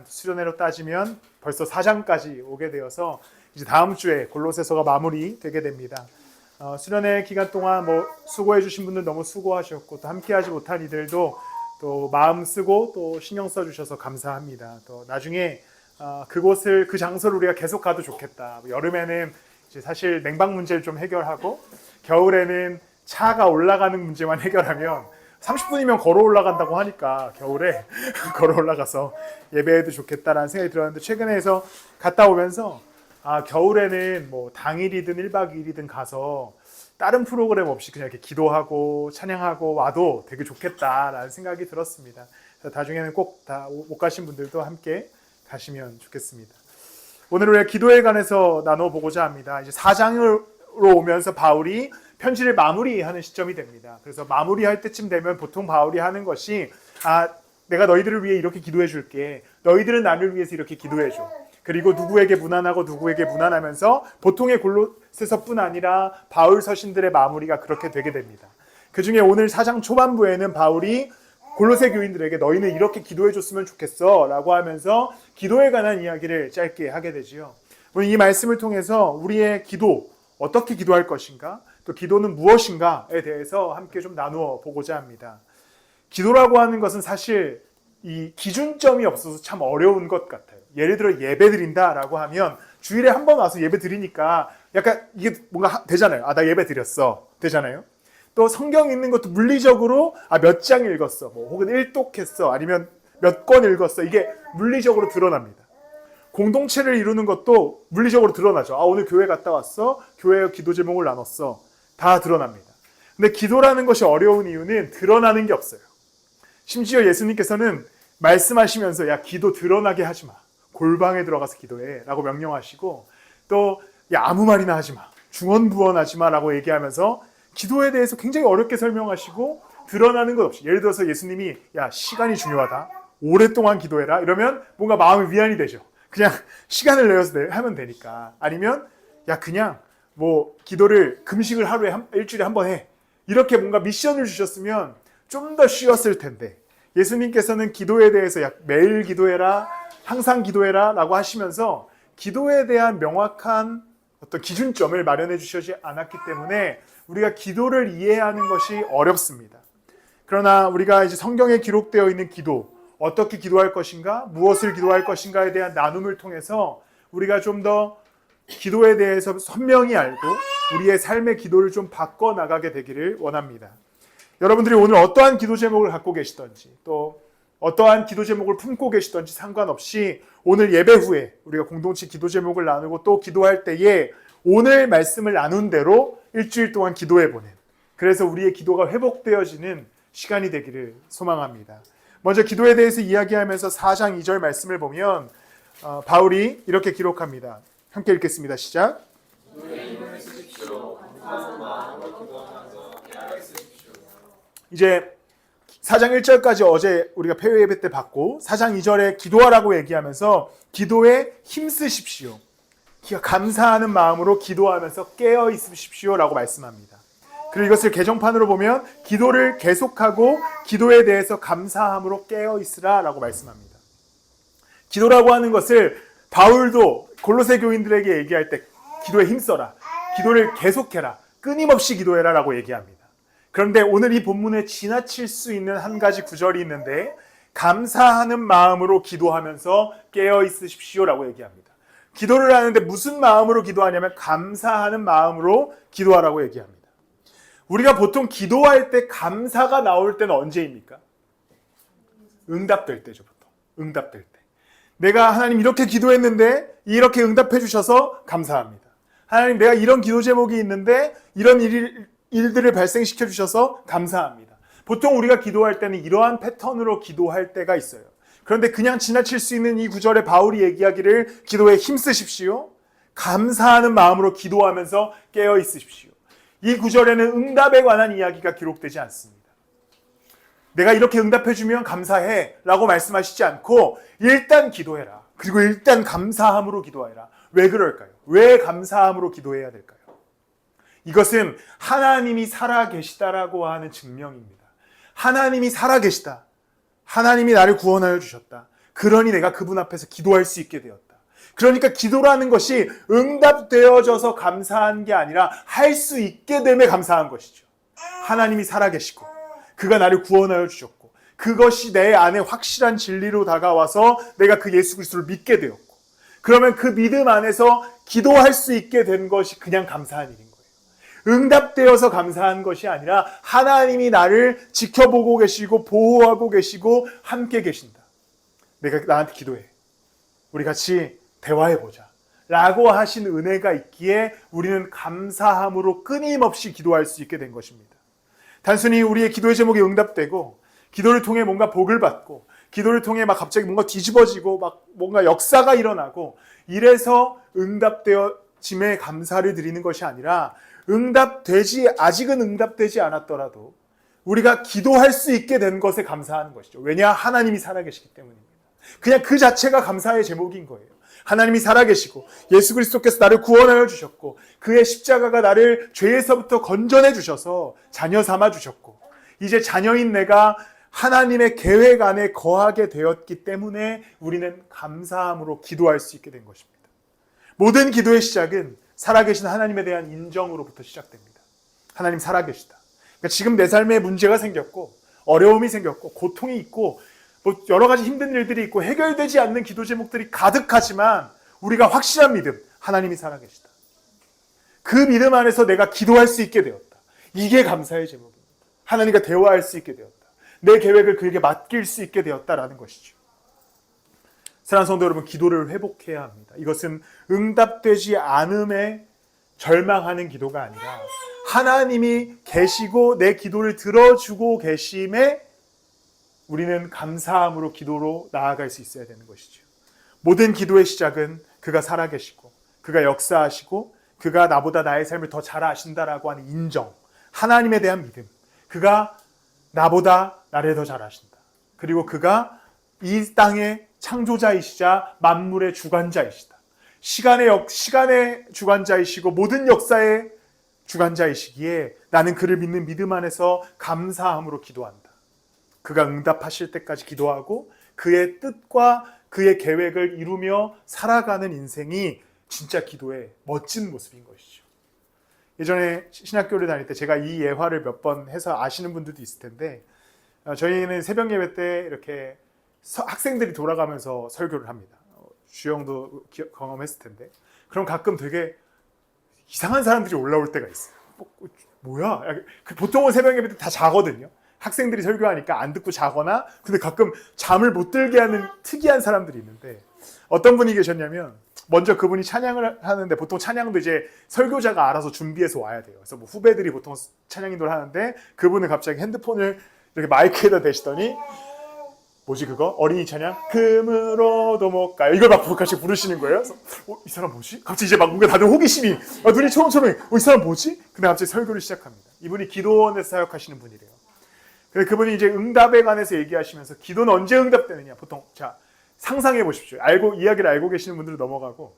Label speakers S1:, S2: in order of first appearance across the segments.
S1: 수련회로 따지면 벌써 4장까지 오게 되어서 이제 다음 주에 골로새서가 마무리되게 됩니다. 수련회 기간 동안 수고해 주신 분들 너무 수고하셨고 또 함께하지 못한 이들도 또 마음 쓰고 또 신경 써 주셔서 감사합니다. 또 나중에 그 장소를 우리가 계속 가도 좋겠다. 여름에는 이제 사실 냉방 문제를 좀 해결하고 겨울에는 차가 올라가는 문제만 해결하면 30분이면 걸어 올라간다고 하니까 겨울에 걸어 올라가서 예배해도 좋겠다라는 생각이 들었는데 최근에서 갔다 오면서 겨울에는 당일이든 1박 2일이든 가서 다른 프로그램 없이 그냥 이렇게 기도하고 찬양하고 와도 되게 좋겠다라는 생각이 들었습니다. 그래서 나중에는 꼭 다 못 가신 분들도 함께 가시면 좋겠습니다. 오늘 우리가 기도에 관해서 나눠보고자 합니다. 이제 4장으로 오면서 바울이 편지를 마무리하는 시점이 됩니다. 그래서 마무리할 때쯤 되면 보통 바울이 하는 것이 내가 너희들을 위해 이렇게 기도해 줄게. 너희들은 나를 위해서 이렇게 기도해 줘. 그리고 누구에게 무난하고 누구에게 무난하면서 보통의 골로새서뿐 아니라 바울 서신들의 마무리가 그렇게 되게 됩니다. 그중에 오늘 4장 초반부에는 바울이 골로새 교인들에게 너희는 이렇게 기도해 줬으면 좋겠어 라고 하면서 기도에 관한 이야기를 짧게 하게 되지요. 오늘 이 말씀을 통해서 우리의 기도, 어떻게 기도할 것인가, 또 기도는 무엇인가에 대해서 함께 좀 나누어 보고자 합니다. 기도라고 하는 것은 사실 이 기준점이 없어서 참 어려운 것 같아요. 예를 들어 예배 드린다라고 하면 주일에 한 번 와서 예배 드리니까 약간 이게 뭔가 되잖아요. 나 예배 드렸어. 되잖아요. 또 성경 읽는 것도 물리적으로 몇 장 읽었어. 혹은 일독했어. 아니면 몇 권 읽었어. 이게 물리적으로 드러납니다. 공동체를 이루는 것도 물리적으로 드러나죠. 오늘 교회 갔다 왔어. 교회 기도 제목을 나눴어. 다 드러납니다. 근데 기도라는 것이 어려운 이유는 드러나는 게 없어요. 심지어 예수님께서는 말씀하시면서 기도 드러나게 하지 마. 골방에 들어가서 기도해 라고 명령하시고 또 아무 말이나 하지 마. 중언부언하지 마 라고 얘기하면서 기도에 대해서 굉장히 어렵게 설명하시고 드러나는 것 없이 예를 들어서 예수님이 시간이 중요하다. 오랫동안 기도해라. 이러면 뭔가 마음이 위안이 되죠. 그냥 시간을 내어서 하면 되니까. 아니면 그냥 기도를 금식을 하루에 일주일에 한 번 해. 이렇게 뭔가 미션을 주셨으면 좀 더 쉬웠을 텐데 예수님께서는 기도에 대해서 매일 기도해라. 항상 기도해라 라고 하시면서 기도에 대한 명확한 어떤 기준점을 마련해 주시지 않았기 때문에 우리가 기도를 이해하는 것이 어렵습니다. 그러나 우리가 이제 성경에 기록되어 있는 기도, 어떻게 기도할 것인가, 무엇을 기도할 것인가에 대한 나눔을 통해서 우리가 좀 더 기도에 대해서 선명히 알고 우리의 삶의 기도를 좀 바꿔나가게 되기를 원합니다. 여러분들이 오늘 어떠한 기도 제목을 갖고 계시던지 또 어떠한 기도 제목을 품고 계시던지 상관없이 오늘 예배 후에 우리가 공동체 기도 제목을 나누고 또 기도할 때에 오늘 말씀을 나눈 대로 일주일 동안 기도해보는, 그래서 우리의 기도가 회복되어지는 시간이 되기를 소망합니다. 먼저 기도에 대해서 이야기하면서 4장 2절 말씀을 보면 바울이 이렇게 기록합니다. 함께 읽겠습니다. 시작. 이제 4장 1절까지 어제 우리가 폐회 예배 때 봤고 4장 2절에 기도하라고 얘기하면서 기도에 힘쓰십시오. 감사하는 마음으로 기도하면서 깨어 있으십시오 라고 말씀합니다. 그리고 이것을 개정판으로 보면 기도를 계속하고 기도에 대해서 감사함으로 깨어 있으라 라고 말씀합니다. 기도라고 하는 것을 바울도 골로새 교인들에게 얘기할 때 기도에 힘써라. 기도를 계속해라. 끊임없이 기도해라 라고 얘기합니다. 그런데 오늘 이 본문에 지나칠 수 있는 한 가지 구절이 있는데 감사하는 마음으로 기도하면서 깨어 있으십시오 라고 얘기합니다. 기도를 하는데 무슨 마음으로 기도하냐면 감사하는 마음으로 기도하라고 얘기합니다. 우리가 보통 기도할 때 감사가 나올 때는 언제입니까? 응답될 때죠. 보통 응답될 때. 내가 하나님 이렇게 기도했는데 이렇게 응답해 주셔서 감사합니다. 하나님 내가 이런 기도 제목이 있는데 이런 일들을 발생시켜 주셔서 감사합니다. 보통 우리가 기도할 때는 이러한 패턴으로 기도할 때가 있어요. 그런데 그냥 지나칠 수 있는 이 구절에 바울이 얘기하기를 기도에 힘쓰십시오. 감사하는 마음으로 기도하면서 깨어 있으십시오. 이 구절에는 응답에 관한 이야기가 기록되지 않습니다. 내가 이렇게 응답해주면 감사해 라고 말씀하시지 않고 일단 기도해라. 그리고 일단 감사함으로 기도해라. 왜 그럴까요? 왜 감사함으로 기도해야 될까요? 이것은 하나님이 살아계시다라고 하는 증명입니다. 하나님이 살아계시다. 하나님이 나를 구원하여 주셨다. 그러니 내가 그분 앞에서 기도할 수 있게 되었다. 그러니까 기도라는 것이 응답되어져서 감사한 게 아니라 할 수 있게 됨에 감사한 것이죠. 하나님이 살아계시고 그가 나를 구원하여 주셨고 그것이 내 안에 확실한 진리로 다가와서 내가 그 예수 그리스도를 믿게 되었고 그러면 그 믿음 안에서 기도할 수 있게 된 것이 그냥 감사한 일인 거예요. 응답되어서 감사한 것이 아니라 하나님이 나를 지켜보고 계시고 보호하고 계시고 함께 계신다. 내가 나한테 기도해. 우리 같이 대화해보자. 라고 하신 은혜가 있기에 우리는 감사함으로 끊임없이 기도할 수 있게 된 것입니다. 단순히 우리의 기도의 제목이 응답되고 기도를 통해 뭔가 복을 받고 기도를 통해 막 갑자기 뭔가 뒤집어지고 막 뭔가 역사가 일어나고 이래서 응답되어짐에 감사를 드리는 것이 아니라 아직은 응답되지 않았더라도 우리가 기도할 수 있게 된 것에 감사하는 것이죠. 왜냐? 하나님이 살아계시기 때문입니다. 그냥 그 자체가 감사의 제목인 거예요. 하나님이 살아계시고 예수 그리스도께서 나를 구원하여 주셨고 그의 십자가가 나를 죄에서부터 건져내 주셔서 자녀 삼아 주셨고 이제 자녀인 내가 하나님의 계획 안에 거하게 되었기 때문에 우리는 감사함으로 기도할 수 있게 된 것입니다. 모든 기도의 시작은 살아계신 하나님에 대한 인정으로부터 시작됩니다. 하나님 살아계시다. 그러니까 지금 내 삶에 문제가 생겼고 어려움이 생겼고 고통이 있고 뭐 여러 가지 힘든 일들이 있고 해결되지 않는 기도 제목들이 가득하지만 우리가 확실한 믿음, 하나님이 살아계시다. 그 믿음 안에서 내가 기도할 수 있게 되었다. 이게 감사의 제목입니다. 하나님과 대화할 수 있게 되었다. 내 계획을 그에게 맡길 수 있게 되었다라는 것이죠. 사랑하는 성도 여러분, 기도를 회복해야 합니다. 이것은 응답되지 않음에 절망하는 기도가 아니라 하나님이 계시고 내 기도를 들어주고 계심에 우리는 감사함으로 기도로 나아갈 수 있어야 되는 것이죠. 모든 기도의 시작은 그가 살아계시고 그가 역사하시고 그가 나보다 나의 삶을 더 잘 아신다라고 하는 인정, 하나님에 대한 믿음, 그가 나보다 나를 더 잘 아신다. 그리고 그가 이 땅의 창조자이시자 만물의 주관자이시다. 시간의 주관자이시고 모든 역사의 주관자이시기에 나는 그를 믿는 믿음 안에서 감사함으로 기도한다. 그가 응답하실 때까지 기도하고 그의 뜻과 그의 계획을 이루며 살아가는 인생이 진짜 기도의 멋진 모습인 것이죠. 예전에 신학교를 다닐 때 제가 이 예화를 몇 번 해서 아시는 분들도 있을 텐데 저희는 새벽 예배 때 이렇게 학생들이 돌아가면서 설교를 합니다. 주영도 경험했을 텐데 그럼 가끔 되게 이상한 사람들이 올라올 때가 있어요. 뭐야? 보통은 새벽 예배 때 다 자거든요. 학생들이 설교하니까 안 듣고 자거나 근데 가끔 잠을 못 들게 하는 특이한 사람들이 있는데 어떤 분이 계셨냐면 먼저 그분이 찬양을 하는데 보통 찬양도 이제 설교자가 알아서 준비해서 와야 돼요. 그래서 뭐 후배들이 보통 찬양 인도를 하는데 그분은 갑자기 핸드폰을 이렇게 마이크에다 대시더니 뭐지 그거? 어린이 찬양? 금으로도 못 가요. 이걸 막 같이 부르시는 거예요. 그래서 이 사람 뭐지? 갑자기 이제 막 뭔가 다들 호기심이 눈이 초롱초롱해. 이 사람 뭐지? 근데 갑자기 설교를 시작합니다. 이분이 기도원에서 사역하시는 분이래요. 그래서 그분이 이제 응답에 관해서 얘기하시면서 기도는 언제 응답되느냐? 보통 자 상상해 보십시오. 이야기를 알고 계시는 분들은 넘어가고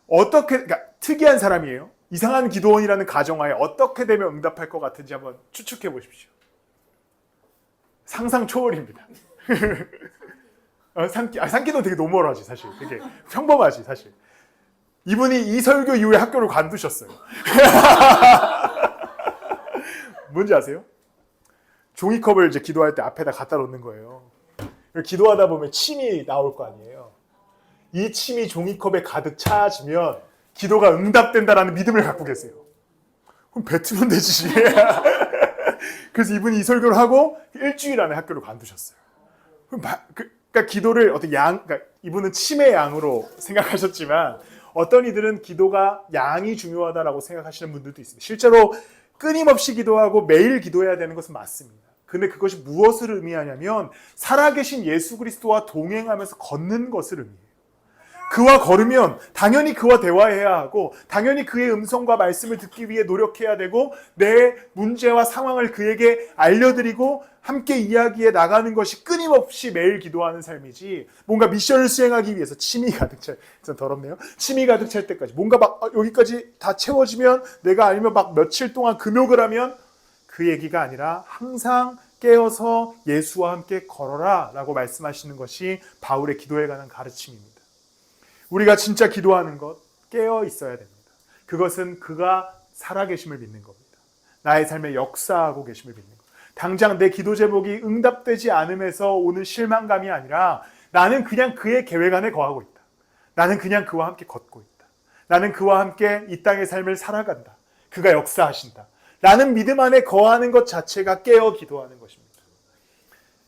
S1: 그러니까 특이한 사람이에요. 이상한 기도원이라는 가정하에 어떻게 되면 응답할 것 같은지 한번 추측해 보십시오. 상상 초월입니다. 산기도 되게 노멀하지 사실. 되게 평범하지 사실. 이분이 이 설교 이후에 학교를 관두셨어요. 뭔지 아세요? 종이컵을 이제 기도할 때 앞에다 갖다 놓는 거예요. 기도하다 보면 침이 나올 거 아니에요. 이 침이 종이컵에 가득 차지면 기도가 응답된다라는 믿음을 갖고 계세요. 그럼 뱉으면 되지. 그래서 이분이 이 설교를 하고 일주일 안에 학교를 관두셨어요. 그러니까 기도를 그러니까 이분은 침의 양으로 생각하셨지만 어떤 이들은 기도가 양이 중요하다라고 생각하시는 분들도 있습니다. 실제로 끊임없이 기도하고 매일 기도해야 되는 것은 맞습니다. 근데 그것이 무엇을 의미하냐면 살아계신 예수 그리스도와 동행하면서 걷는 것을 의미해요. 그와 걸으면 당연히 그와 대화해야 하고 당연히 그의 음성과 말씀을 듣기 위해 노력해야 되고 내 문제와 상황을 그에게 알려드리고 함께 이야기해 나가는 것이 끊임없이 매일 기도하는 삶이지 뭔가 미션을 수행하기 위해서 침이 가득 찰, 좀 더럽네요. 침이 가득 찰 때까지 뭔가 막 여기까지 다 채워지면 내가 아니면 막 며칠 동안 금욕을 하면 그 얘기가 아니라 항상 깨어서 예수와 함께 걸어라 라고 말씀하시는 것이 바울의 기도에 관한 가르침입니다. 우리가 진짜 기도하는 것 깨어 있어야 됩니다. 그것은 그가 살아계심을 믿는 겁니다. 나의 삶에 역사하고 계심을 믿는 것. 당장 내 기도 제목이 응답되지 않음에서 오는 실망감이 아니라 나는 그냥 그의 계획 안에 거하고 있다. 나는 그냥 그와 함께 걷고 있다. 나는 그와 함께 이 땅의 삶을 살아간다. 그가 역사하신다. 라는 믿음 안에 거하는 것 자체가 깨어 기도하는 것입니다.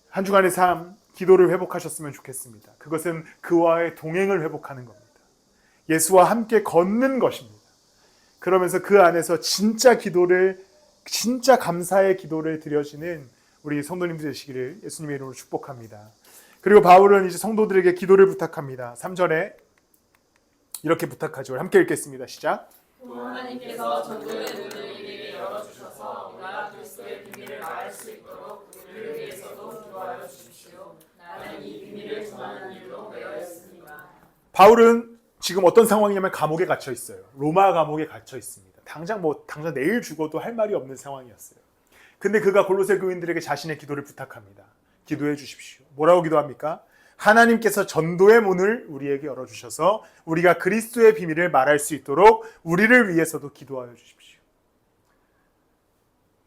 S1: 한 주간의 삶, 기도를 회복하셨으면 좋겠습니다. 그것은 그와의 동행을 회복하는 겁니다. 예수와 함께 걷는 것입니다. 그러면서 그 안에서 진짜 기도를, 진짜 감사의 기도를 드려지는 우리 성도님들 되시기를 예수님의 이름으로 축복합니다. 그리고 바울은 이제 성도들에게 기도를 부탁합니다. 3절에 이렇게 부탁하죠. 함께 읽겠습니다. 시작.
S2: 또 하나님께서 전도의 문을 우리에게 열어주셔서 우리가 그리스도의 비밀을 말할 수 있도록 우리를 위해서도 기도하여 주십시오. 나는 이 비밀을 전하는 일로 매여 있습니다.
S1: 바울은 지금 어떤 상황이냐면 감옥에 갇혀 있어요. 로마 감옥에 갇혀 있습니다. 당장 내일 죽어도 할 말이 없는 상황이었어요. 근데 그가 골로새 교인들에게 자신의 기도를 부탁합니다. 기도해 주십시오. 뭐라고 기도합니까? 하나님께서 전도의 문을 우리에게 열어주셔서 우리가 그리스도의 비밀을 말할 수 있도록 우리를 위해서도 기도하여 주십시오.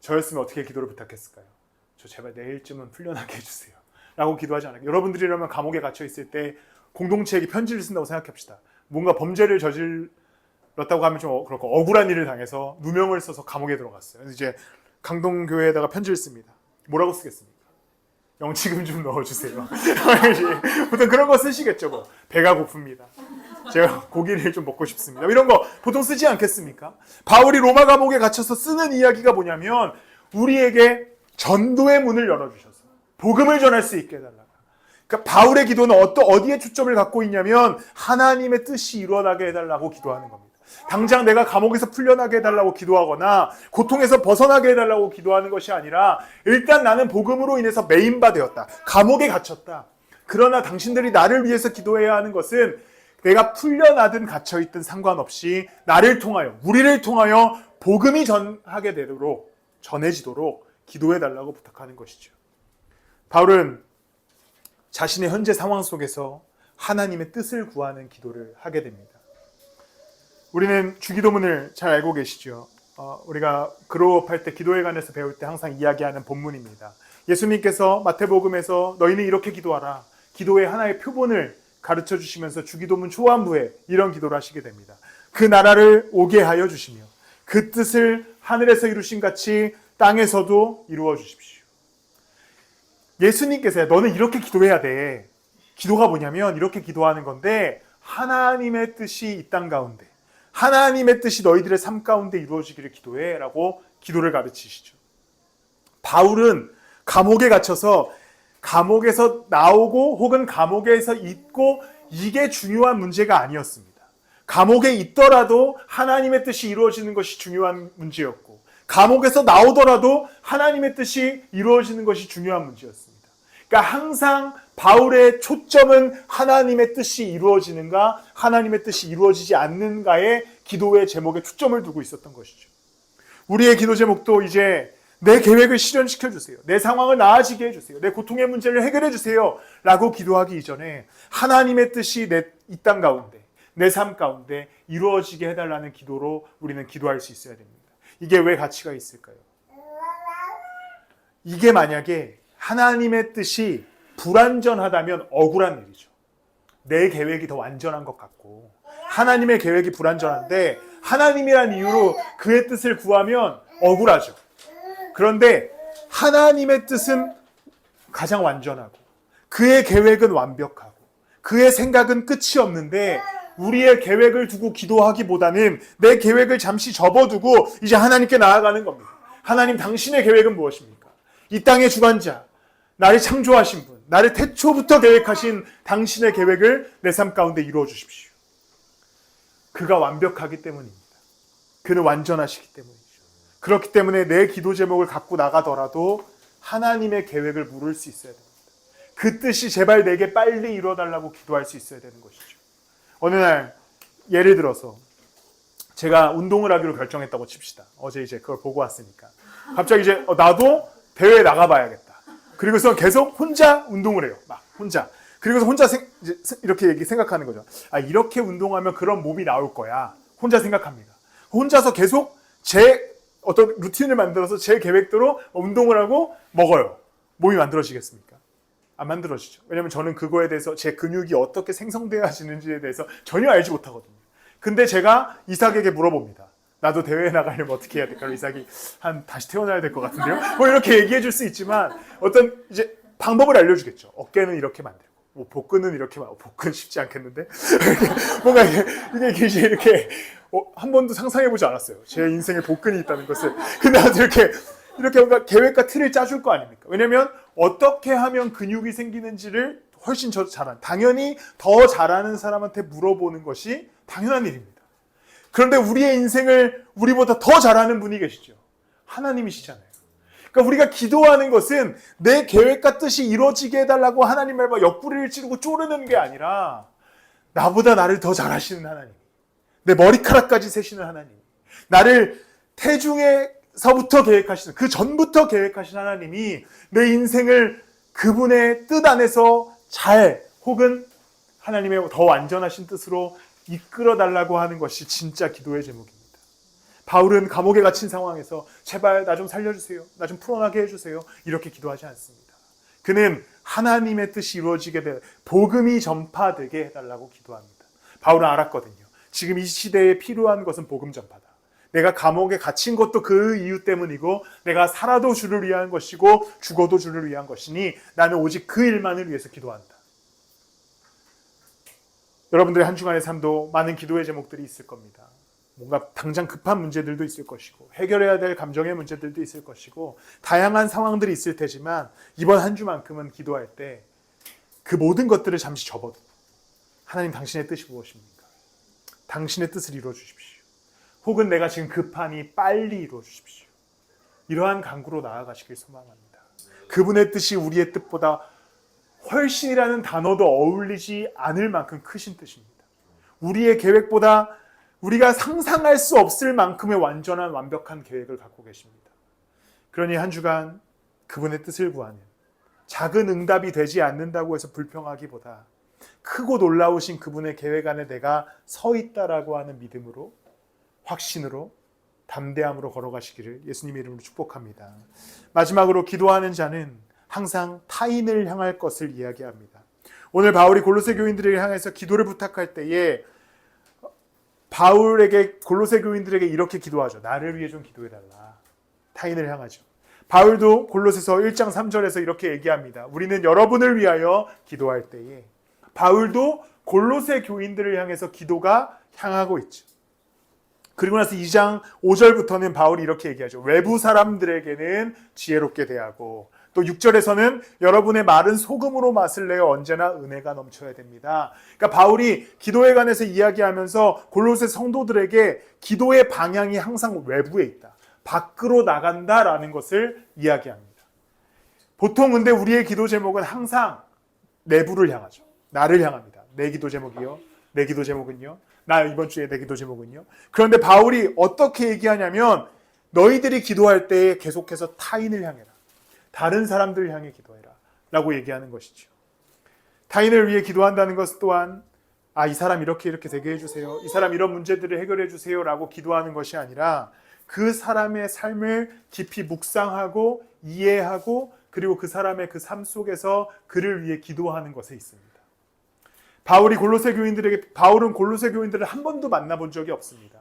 S1: 저였으면 어떻게 기도를 부탁했을까요? 저 제발 내일쯤은 풀려나게 해주세요. 라고 기도하지 않아요. 여러분들이라면 감옥에 갇혀 있을 때 공동체에게 편지를 쓴다고 생각합시다. 뭔가 범죄를 저질렀다고 하면 좀 그렇고 억울한 일을 당해서 누명을 써서 감옥에 들어갔어요. 그래서 이제 강동교회에다가 편지를 씁니다. 뭐라고 쓰겠습니까? 영치금 좀 넣어주세요. 보통 그런 거 쓰시겠죠. 뭐 배가 고픕니다. 제가 고기를 좀 먹고 싶습니다. 이런 거 보통 쓰지 않겠습니까? 바울이 로마 감옥에 갇혀서 쓰는 이야기가 뭐냐면 우리에게 전도의 문을 열어주셔서 복음을 전할 수 있게 해달라. 그러니까 바울의 기도는 어디에 초점을 갖고 있냐면 하나님의 뜻이 일어나게 해달라고 기도하는 겁니다. 당장 내가 감옥에서 풀려나게 해달라고 기도하거나 고통에서 벗어나게 해달라고 기도하는 것이 아니라 일단 나는 복음으로 인해서 매인바 되었다. 감옥에 갇혔다. 그러나 당신들이 나를 위해서 기도해야 하는 것은 내가 풀려나든 갇혀있든 상관없이 나를 통하여, 우리를 통하여 복음이 전해지도록 기도해달라고 부탁하는 것이죠. 바울은 자신의 현재 상황 속에서 하나님의 뜻을 구하는 기도를 하게 됩니다. 우리는 주기도문을 잘 알고 계시죠. 우리가 그로업할 때 기도에 관해서 배울 때 항상 이야기하는 본문입니다. 예수님께서 마태복음에서 너희는 이렇게 기도하라. 기도의 하나의 표본을 가르쳐 주시면서 주기도문 초안부에 이런 기도를 하시게 됩니다. 그 나라를 오게 하여 주시며 그 뜻을 하늘에서 이루신 같이 땅에서도 이루어 주십시오. 예수님께서 너는 이렇게 기도해야 돼. 기도가 뭐냐면 이렇게 기도하는 건데 하나님의 뜻이 이 땅 가운데 하나님의 뜻이 너희들의 삶 가운데 이루어지기를 기도해 라고 기도를 가르치시죠. 바울은 감옥에 갇혀서 감옥에서 나오고 혹은 감옥에서 있고 이게 중요한 문제가 아니었습니다. 감옥에 있더라도 하나님의 뜻이 이루어지는 것이 중요한 문제였고 감옥에서 나오더라도 하나님의 뜻이 이루어지는 것이 중요한 문제였습니다. 그러니까 항상 바울의 초점은 하나님의 뜻이 이루어지는가 하나님의 뜻이 이루어지지 않는가의 기도의 제목에 초점을 두고 있었던 것이죠. 우리의 기도 제목도 이제 내 계획을 실현시켜 주세요. 내 상황을 나아지게 해주세요. 내 고통의 문제를 해결해 주세요. 라고 기도하기 이전에 하나님의 뜻이 이 땅 가운데 내 삶 가운데 이루어지게 해달라는 기도로 우리는 기도할 수 있어야 됩니다. 이게 왜 가치가 있을까요? 이게 만약에 하나님의 뜻이 불완전하다면 억울한 일이죠. 내 계획이 더 완전한 것 같고 하나님의 계획이 불완전한데 하나님이란 이유로 그의 뜻을 구하면 억울하죠. 그런데 하나님의 뜻은 가장 완전하고 그의 계획은 완벽하고 그의 생각은 끝이 없는데 우리의 계획을 두고 기도하기보다는 내 계획을 잠시 접어두고 이제 하나님께 나아가는 겁니다. 하나님 당신의 계획은 무엇입니까? 이 땅의 주관자, 나를 창조하신 분, 나를 태초부터 계획하신 당신의 계획을 내 삶 가운데 이루어 주십시오. 그가 완벽하기 때문입니다. 그는 완전하시기 때문이죠. 그렇기 때문에 내 기도 제목을 갖고 나가더라도 하나님의 계획을 물을 수 있어야 됩니다. 그 뜻이 제발 내게 빨리 이루어달라고 기도할 수 있어야 되는 것이죠. 어느 날 예를 들어서 제가 운동을 하기로 결정했다고 칩시다. 어제 이제 그걸 보고 왔으니까. 갑자기 이제 나도 대회에 나가봐야겠다. 그리고서 계속 혼자 운동을 해요. 막 혼자. 그리고서 혼자 이렇게 생각하는 거죠. 아, 이렇게 운동하면 그런 몸이 나올 거야. 혼자 생각합니다. 혼자서 계속 제 어떤 루틴을 만들어서 제 계획대로 운동을 하고 먹어요. 몸이 만들어지겠습니까? 안 만들어지죠. 왜냐면 저는 그거에 대해서 제 근육이 어떻게 생성되어지는지에 대해서 전혀 알지 못하거든요. 근데 제가 이삭에게 물어봅니다. 나도 대회에 나가려면 어떻게 해야 될까? 이삭이 다시 태어나야 될 것 같은데요? 뭐 이렇게 얘기해 줄 수 있지만 어떤 이제 방법을 알려주겠죠. 어깨는 이렇게 만들고, 뭐 복근은 이렇게 복근 쉽지 않겠는데? 뭔가 이게 이렇게 한 번도 상상해보지 않았어요. 제 인생에 복근이 있다는 것을. 근데 아주 이렇게 뭔가 계획과 틀을 짜줄 거 아닙니까? 왜냐면 어떻게 하면 근육이 생기는지를 훨씬 당연히 더 잘하는 사람한테 물어보는 것이 당연한 일입니다. 그런데 우리의 인생을 우리보다 더 잘하는 분이 계시죠. 하나님이시잖아요. 그러니까 우리가 기도하는 것은 내 계획과 뜻이 이루어지게 해달라고 하나님을 막 옆구리를 찌르고 쪼르는 게 아니라 나보다 나를 더 잘하시는 하나님, 내 머리카락까지 세시는 하나님, 나를 태중에서부터 계획하시는, 그 전부터 계획하신 하나님이 내 인생을 그분의 뜻 안에서 잘, 혹은 하나님의 더 완전하신 뜻으로 이끌어달라고 하는 것이 진짜 기도의 제목입니다. 바울은 감옥에 갇힌 상황에서 제발 나 좀 살려주세요, 나 좀 풀어나게 해주세요, 이렇게 기도하지 않습니다. 그는 하나님의 뜻이 이루어지게 돼 복음이 전파되게 해달라고 기도합니다. 바울은 알았거든요. 지금 이 시대에 필요한 것은 복음 전파다. 내가 감옥에 갇힌 것도 그 이유 때문이고, 내가 살아도 주를 위한 것이고 죽어도 주를 위한 것이니 나는 오직 그 일만을 위해서 기도한다. 여러분들의 한 주간의 삶도 많은 기도의 제목들이 있을 겁니다. 뭔가 당장 급한 문제들도 있을 것이고, 해결해야 될 감정의 문제들도 있을 것이고, 다양한 상황들이 있을 테지만 이번 한 주만큼은 기도할 때 그 모든 것들을 잠시 접어두고, 하나님, 당신의 뜻이 무엇입니까? 당신의 뜻을 이루어 주십시오. 혹은 내가 지금 급하니 빨리 이루어 주십시오. 이러한 간구로 나아가시길 소망합니다. 그분의 뜻이 우리의 뜻보다 훨씬이라는 단어도 어울리지 않을 만큼 크신 뜻입니다. 우리의 계획보다 우리가 상상할 수 없을 만큼의 완전한 완벽한 계획을 갖고 계십니다. 그러니 한 주간 그분의 뜻을 구하는, 작은 응답이 되지 않는다고 해서 불평하기보다 크고 놀라우신 그분의 계획 안에 내가 서 있다라고 하는 믿음으로, 확신으로, 담대함으로 걸어가시기를 예수님의 이름으로 축복합니다. 마지막으로, 기도하는 자는 항상 타인을 향할 것을 이야기합니다. 오늘 바울이 골로새 교인들을 향해서 기도를 부탁할 때에 바울에게, 골로새 교인들에게 이렇게 기도하죠. 나를 위해 좀 기도해달라. 타인을 향하죠. 바울도 골로새서 1장 3절에서 이렇게 얘기합니다. 우리는 여러분을 위하여 기도할 때에, 바울도 골로새 교인들을 향해서 기도가 향하고 있죠. 그리고 나서 2장 5절부터는 바울이 이렇게 얘기하죠. 외부 사람들에게는 지혜롭게 대하고, 또 6절에서는 여러분의 말은 소금으로 맛을 내어 언제나 은혜가 넘쳐야 됩니다. 그러니까 바울이 기도에 관해서 이야기하면서 골로새 성도들에게 기도의 방향이 항상 외부에 있다, 밖으로 나간다라는 것을 이야기합니다. 보통 근데 우리의 기도 제목은 항상 내부를 향하죠. 나를 향합니다. 내 기도 제목이요. 내 기도 제목은요. 나 이번 주에 내 기도 제목은요. 그런데 바울이 어떻게 얘기하냐면, 너희들이 기도할 때 계속해서 타인을 향해라. 다른 사람들을 향해 기도해라 라고 얘기하는 것이죠. 타인을 위해 기도한다는 것 또한, 이 사람 이렇게 되게 해주세요, 이 사람 이런 문제들을 해결해 주세요 라고 기도하는 것이 아니라, 그 사람의 삶을 깊이 묵상하고 이해하고, 그리고 그 사람의 그 삶 속에서 그를 위해 기도하는 것에 있습니다. 바울은 골로새 교인들을 한 번도 만나본 적이 없습니다.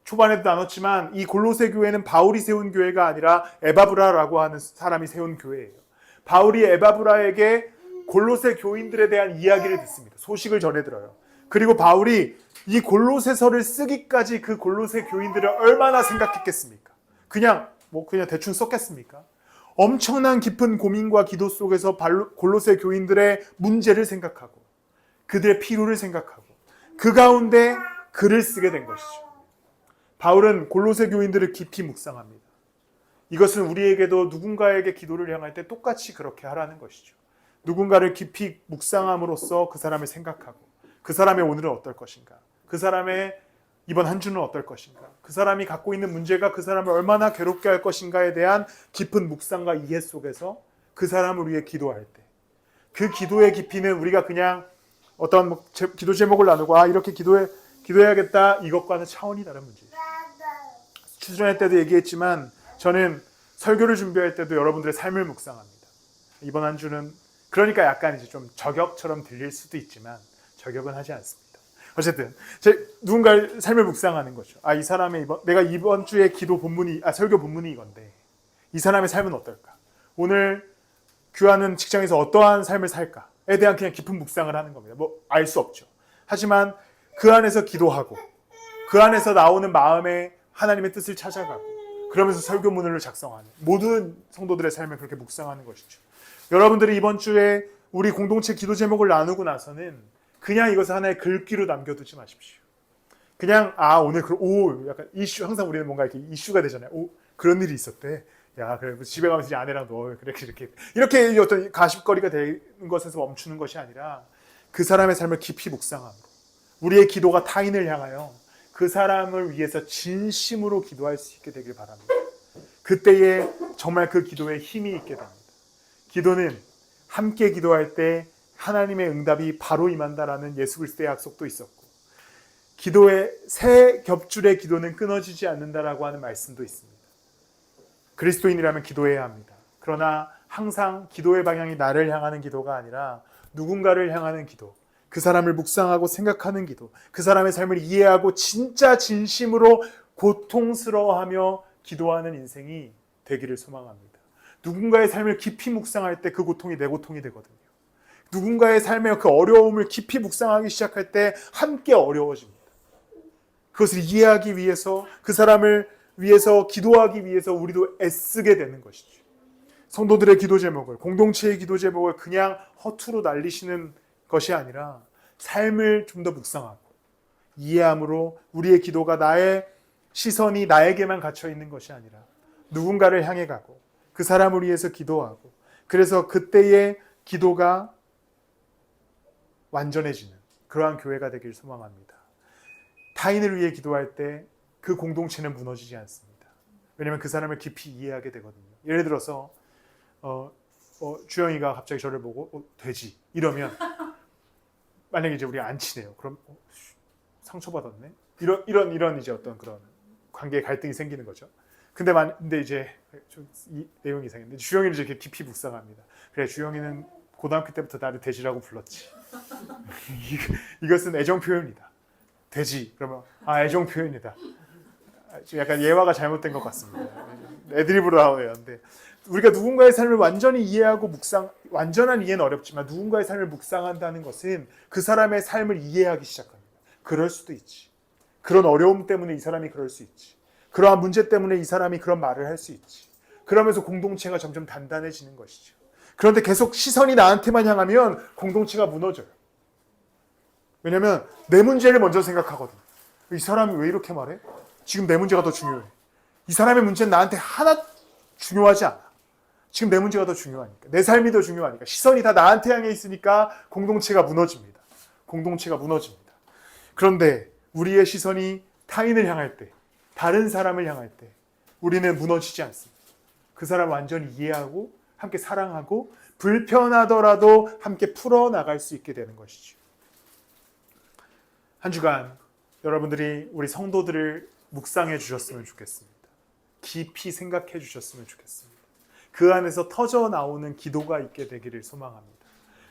S1: 초반에도 나눴지만 이 골로새 교회는 바울이 세운 교회가 아니라 에바브라라고 하는 사람이 세운 교회예요. 바울이 에바브라에게 골로새 교인들에 대한 이야기를 듣습니다. 소식을 전해들어요. 그리고 바울이 이 골로새서를 쓰기까지 그 골로새 교인들을 얼마나 생각했겠습니까? 그냥 대충 썼겠습니까? 엄청난 깊은 고민과 기도 속에서 골로새 교인들의 문제를 생각하고, 그들의 필요를 생각하고, 그 가운데 글을 쓰게 된 것이죠. 바울은 골로새 교인들을 깊이 묵상합니다. 이것은 우리에게도 누군가에게 기도를 향할 때 똑같이 그렇게 하라는 것이죠. 누군가를 깊이 묵상함으로써 그 사람을 생각하고, 그 사람의 오늘은 어떨 것인가, 그 사람의 이번 한 주는 어떨 것인가, 그 사람이 갖고 있는 문제가 그 사람을 얼마나 괴롭게 할 것인가에 대한 깊은 묵상과 이해 속에서 그 사람을 위해 기도할 때 그 기도의 깊이는 우리가 그냥 어떤 기도 제목을 나누고 이렇게 기도해야겠다 이것과는 차원이 다른 문제예요. 추수련회 때도 얘기했지만 저는 설교를 준비할 때도 여러분들의 삶을 묵상합니다. 이번 한 주는 그러니까 약간 이제 좀 저격처럼 들릴 수도 있지만 저격은 하지 않습니다. 어쨌든 누군가의 삶을 묵상하는 거죠. 이 사람의 내가 이번 주에 기도 본문이 설교 본문이 이건데 이 사람의 삶은 어떨까? 오늘 교환은 직장에서 어떠한 삶을 살까에 대한 그냥 깊은 묵상을 하는 겁니다. 알 수 없죠. 하지만 그 안에서 기도하고 그 안에서 나오는 마음에 하나님의 뜻을 찾아가고 그러면서 설교문을 작성하는 모든 성도들의 삶을 그렇게 묵상하는 것이죠. 여러분들이 이번 주에 우리 공동체 기도 제목을 나누고 나서는 그냥 이것을 하나의 글귀로 남겨두지 마십시오. 그냥 오늘 약간 이슈, 항상 우리는 뭔가 이렇게 이슈가 되잖아요. 그런 일이 있었대. 야, 그래 집에 가면서 이제 아내랑 너 그래 이렇게 어떤 가십거리가 되는 것에서 멈추는 것이 아니라 그 사람의 삶을 깊이 묵상함으로 우리의 기도가 타인을 향하여 그 사람을 위해서 진심으로 기도할 수 있게 되길 바랍니다. 그때에 정말 그 기도에 힘이 있게 됩니다. 기도는 함께 기도할 때 하나님의 응답이 바로 임한다라는 예수 그리스도의 약속도 있었고 기도의 세 겹줄의 기도는 끊어지지 않는다라고 하는 말씀도 있습니다. 그리스도인이라면 기도해야 합니다. 그러나 항상 기도의 방향이 나를 향하는 기도가 아니라 누군가를 향하는 기도, 그 사람을 묵상하고 생각하는 기도, 그 사람의 삶을 이해하고 진짜 진심으로 고통스러워하며 기도하는 인생이 되기를 소망합니다. 누군가의 삶을 깊이 묵상할 때 그 고통이 내 고통이 되거든요. 누군가의 삶의 그 어려움을 깊이 묵상하기 시작할 때 함께 어려워집니다. 그것을 이해하기 위해서 그 사람을 위해서 기도하기 위해서 우리도 애쓰게 되는 것이죠. 성도들의 기도 제목을, 공동체의 기도 제목을 그냥 허투루 날리시는 것이 아니라 삶을 좀 더 묵상하고 이해함으로 우리의 기도가 나의 시선이 나에게만 갇혀 있는 것이 아니라 누군가를 향해 가고 그 사람을 위해서 기도하고 그래서 그때의 기도가 완전해지는 그러한 교회가 되길 소망합니다. 타인을 위해 기도할 때 그 공동체는 무너지지 않습니다. 왜냐하면 그 사람을 깊이 이해하게 되거든요. 예를 들어서 주영이가 갑자기 저를 보고 돼지 이러면 만약에 이제 우리 안 친해요. 그럼 상처받았네. 이런 이제 어떤 그런 관계의 갈등이 생기는 거죠. 근데 이제 이 내용이 이상했는데 주영이는 이제 이렇게 깊이 묵상합니다. 그래, 주영이는 고등학교 때부터 나를 돼지라고 불렀지. 이것은 애정 표현이다. 돼지 그러면 애정 표현이다. 약간 예화가 잘못된 것 같습니다. 애드립으로 나오네요. 근데 우리가 누군가의 삶을 완전히 이해하고 완전한 이해는 어렵지만 누군가의 삶을 묵상한다는 것은 그 사람의 삶을 이해하기 시작합니다. 그럴 수도 있지. 그런 어려움 때문에 이 사람이 그럴 수 있지. 그러한 문제 때문에 이 사람이 그런 말을 할 수 있지. 그러면서 공동체가 점점 단단해지는 것이죠. 그런데 계속 시선이 나한테만 향하면 공동체가 무너져요. 왜냐하면 내 문제를 먼저 생각하거든. 이 사람이 왜 이렇게 말해? 지금 내 문제가 더 중요해. 이 사람의 문제는 나한테 하나 중요하지 않아. 지금 내 문제가 더 중요하니까. 내 삶이 더 중요하니까. 시선이 다 나한테 향해 있으니까 공동체가 무너집니다. 공동체가 무너집니다. 그런데 우리의 시선이 타인을 향할 때, 다른 사람을 향할 때 우리는 무너지지 않습니다. 그 사람을 완전히 이해하고 함께 사랑하고 불편하더라도 함께 풀어나갈 수 있게 되는 것이죠. 한 주간 여러분들이 우리 성도들을 묵상해 주셨으면 좋겠습니다. 깊이 생각해 주셨으면 좋겠습니다. 그 안에서 터져 나오는 기도가 있게 되기를 소망합니다.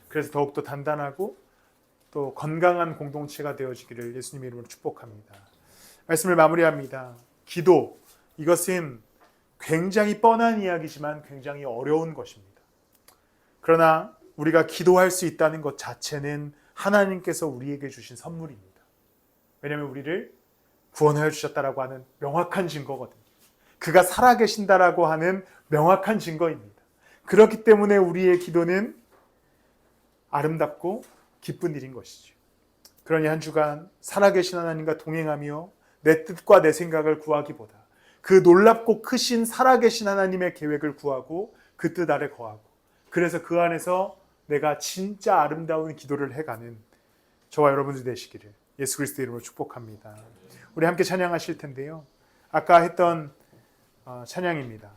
S1: 그래서 더욱더 단단하고 또 건강한 공동체가 되어지기를 예수님의 이름으로 축복합니다. 말씀을 마무리합니다. 기도, 이것은 굉장히 뻔한 이야기지만 굉장히 어려운 것입니다. 그러나 우리가 기도할 수 있다는 것 자체는 하나님께서 우리에게 주신 선물입니다. 왜냐하면 우리를 구원하여 주셨다라고 하는 명확한 증거거든요. 그가 살아계신다라고 하는 명확한 증거입니다. 그렇기 때문에 우리의 기도는 아름답고 기쁜 일인 것이죠. 그러니 한 주간 살아계신 하나님과 동행하며 내 뜻과 내 생각을 구하기보다 그 놀랍고 크신 살아계신 하나님의 계획을 구하고 그 뜻 아래 거하고 그래서 그 안에서 내가 진짜 아름다운 기도를 해가는 저와 여러분들 되시기를 예수 그리스도의 이름으로 축복합니다. 우리 함께 찬양하실 텐데요. 아까 했던 찬양입니다.